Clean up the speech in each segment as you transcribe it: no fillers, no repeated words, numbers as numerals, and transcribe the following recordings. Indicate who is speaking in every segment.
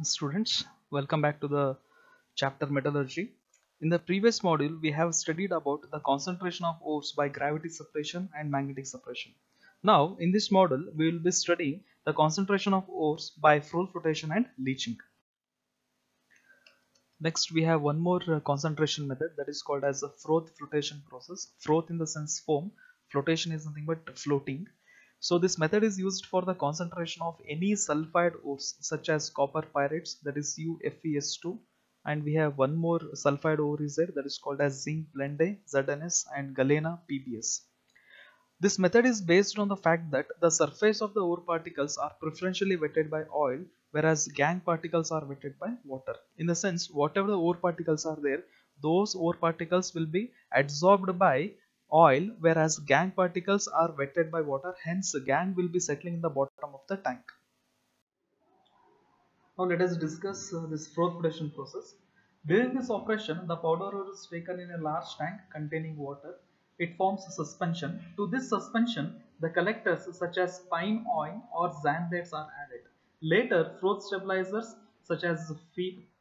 Speaker 1: Students, welcome back to the chapter metallurgy. In the previous module, we have studied about the concentration of ores by gravity separation and magnetic separation. Now, in this module, we will be studying the concentration of ores by Froth flotation and leaching. Next, we have one more concentration method that is called as the Froth flotation process. Froth in the sense foam, flotation is nothing but floating. So this method is used for the concentration of any sulfide ores such as copper pyrites, that is UFeS2, and we have one more sulfide ore is there, that is called as zinc blende ZNS and galena PBS. This method is based on the fact that the surface of the ore particles are preferentially wetted by oil, whereas gangue particles are wetted by water. In the sense, whatever the ore particles are there, those ore particles will be adsorbed by oil, whereas gangue particles are wetted by water. Hence, gangue will be settling in the bottom of the tank. Now let us discuss this Froth flotation process. During this operation, the powder ore is taken in a large tank containing water. It forms a suspension. To this suspension, the collectors such as pine oil or xanthates are added. Later, Froth stabilizers such as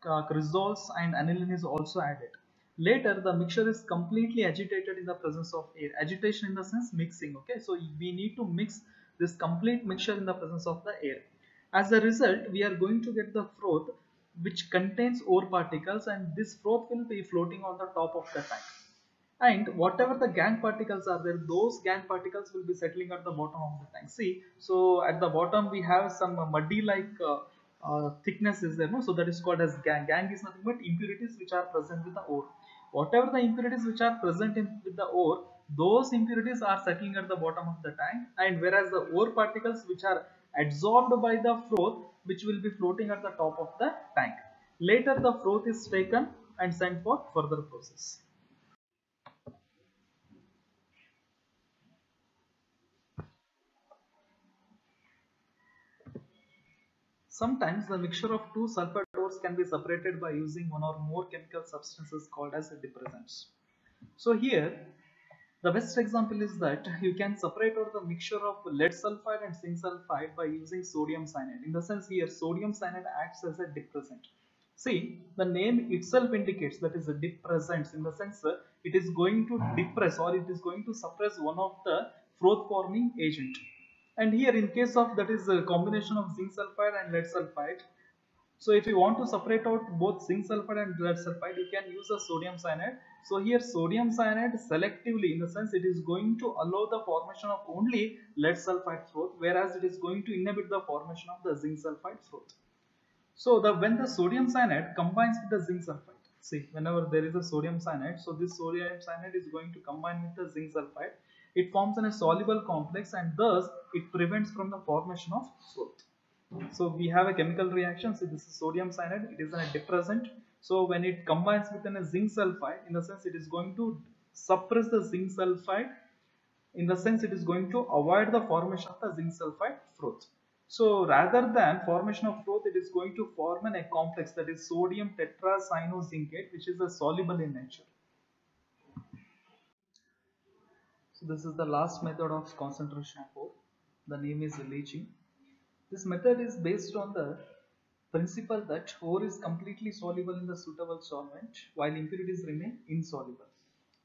Speaker 1: chrysols and aniline is also added. Later, the mixture is completely agitated in the presence of air. Agitation in the sense mixing. Okay, so we need to mix this complete mixture in the presence of the air. As a result, we are going to get the froth which contains ore particles, and this froth will be floating on the top of the tank. And whatever the gangue particles are there, those gangue particles will be settling at the bottom of the tank. See, so at the bottom we have some muddy like thickness is there, no? So that is called as gangue. Gangue is nothing but impurities which are present with the ore. Whatever the impurities which are present with the ore, those impurities are settling at the bottom of the tank, and whereas the ore particles which are adsorbed by the froth, which will be floating at the top of the tank. Later the froth is taken and sent for further process. Sometimes the mixture of two sulfur ores can be separated by using one or more chemical substances called as depressants. So here the best example is that you can separate out the mixture of lead sulfide and zinc sulfide by using sodium cyanide. In the sense here sodium cyanide acts as a depressant. See, the name itself indicates that is a depressant, in the sense it is going to depress or it is going to suppress one of the froth forming agent. And here in case of that is a combination of zinc sulfide and lead sulfide, so if you want to separate out both zinc sulfide and lead sulfide, you can use a sodium cyanide. So here sodium cyanide selectively, in the sense it is going to allow the formation of only lead sulfide froth, whereas it is going to inhibit the formation of the zinc sulfide froth. So when the sodium cyanide combines with the zinc sulfide, see, whenever there is a sodium cyanide, so this sodium cyanide is going to combine with the zinc sulfide. It forms in a soluble complex, and thus it prevents from the formation of froth. So we have a chemical reaction. So this is sodium cyanide. It is a depressant. So when it combines with a zinc sulfide, in the sense it is going to suppress the zinc sulfide. In the sense it is going to avoid the formation of the zinc sulfide froth. So rather than formation of froth, it is going to form a complex, that is sodium tetracyanozincate, which is a soluble in nature. So this is the last method of concentration of ore. The name is leaching. This method is based on the principle that ore is completely soluble in the suitable solvent while impurities remain insoluble.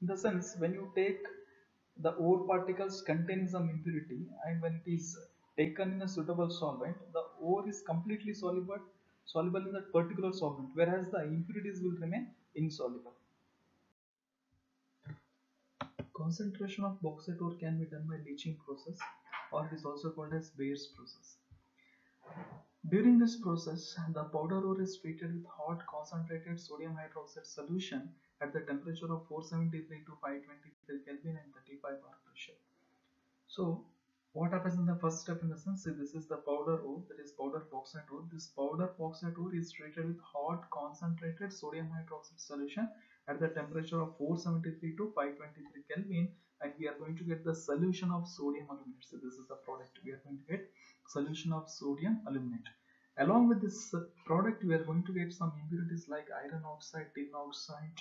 Speaker 1: In the sense, when you take the ore particles containing some impurity, and when it is taken in a suitable solvent, the ore is completely soluble in that particular solvent, whereas the impurities will remain insoluble. Concentration of bauxite ore can be done by leaching process, or it is also called as Bayer's process. During this process, the powder ore is treated with hot concentrated sodium hydroxide solution at the temperature of 473 to 523 Kelvin and 35 bar pressure. So, what happens in the first step, in the sense, this is the powder ore, that is powder bauxite ore. This powder bauxite ore is treated with hot concentrated sodium hydroxide solution at the temperature of 473 to 523 Kelvin, and we are going to get the solution of sodium aluminate. So this is the product we are going to get, solution of sodium aluminate. Along with this product, we are going to get some impurities like iron oxide, tin oxide.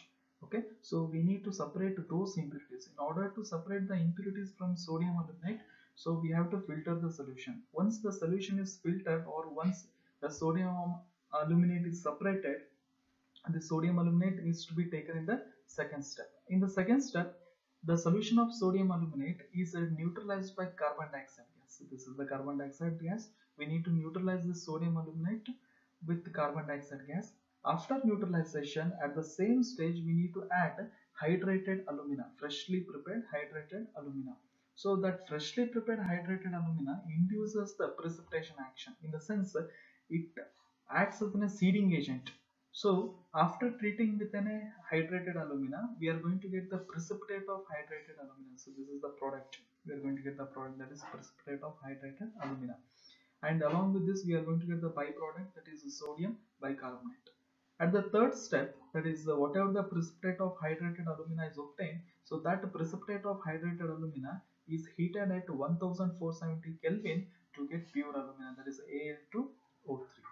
Speaker 1: Okay, so we need to separate those impurities. In order to separate the impurities from sodium aluminate, so we have to filter the solution. Once the solution is filtered, or once the sodium aluminate is separated, the sodium aluminate is to be taken in the second step. In the second step, the solution of sodium aluminate is neutralized by carbon dioxide gas. So this is the carbon dioxide gas. We need to neutralize the sodium aluminate with the carbon dioxide gas. After neutralization, at the same stage, we need to add hydrated alumina, freshly prepared hydrated alumina. So that freshly prepared hydrated alumina induces the precipitation action, in the sense that it acts as a seeding agent. So after treating with a hydrated alumina, we are going to get the precipitate of hydrated alumina. So this is the product. We are going to get the product, that is precipitate of hydrated alumina. And along with this, we are going to get the byproduct, that is sodium bicarbonate. At the third step, that is whatever the precipitate of hydrated alumina is obtained, so that precipitate of hydrated alumina is heated at 1470 Kelvin to get pure alumina, that is Al2O3.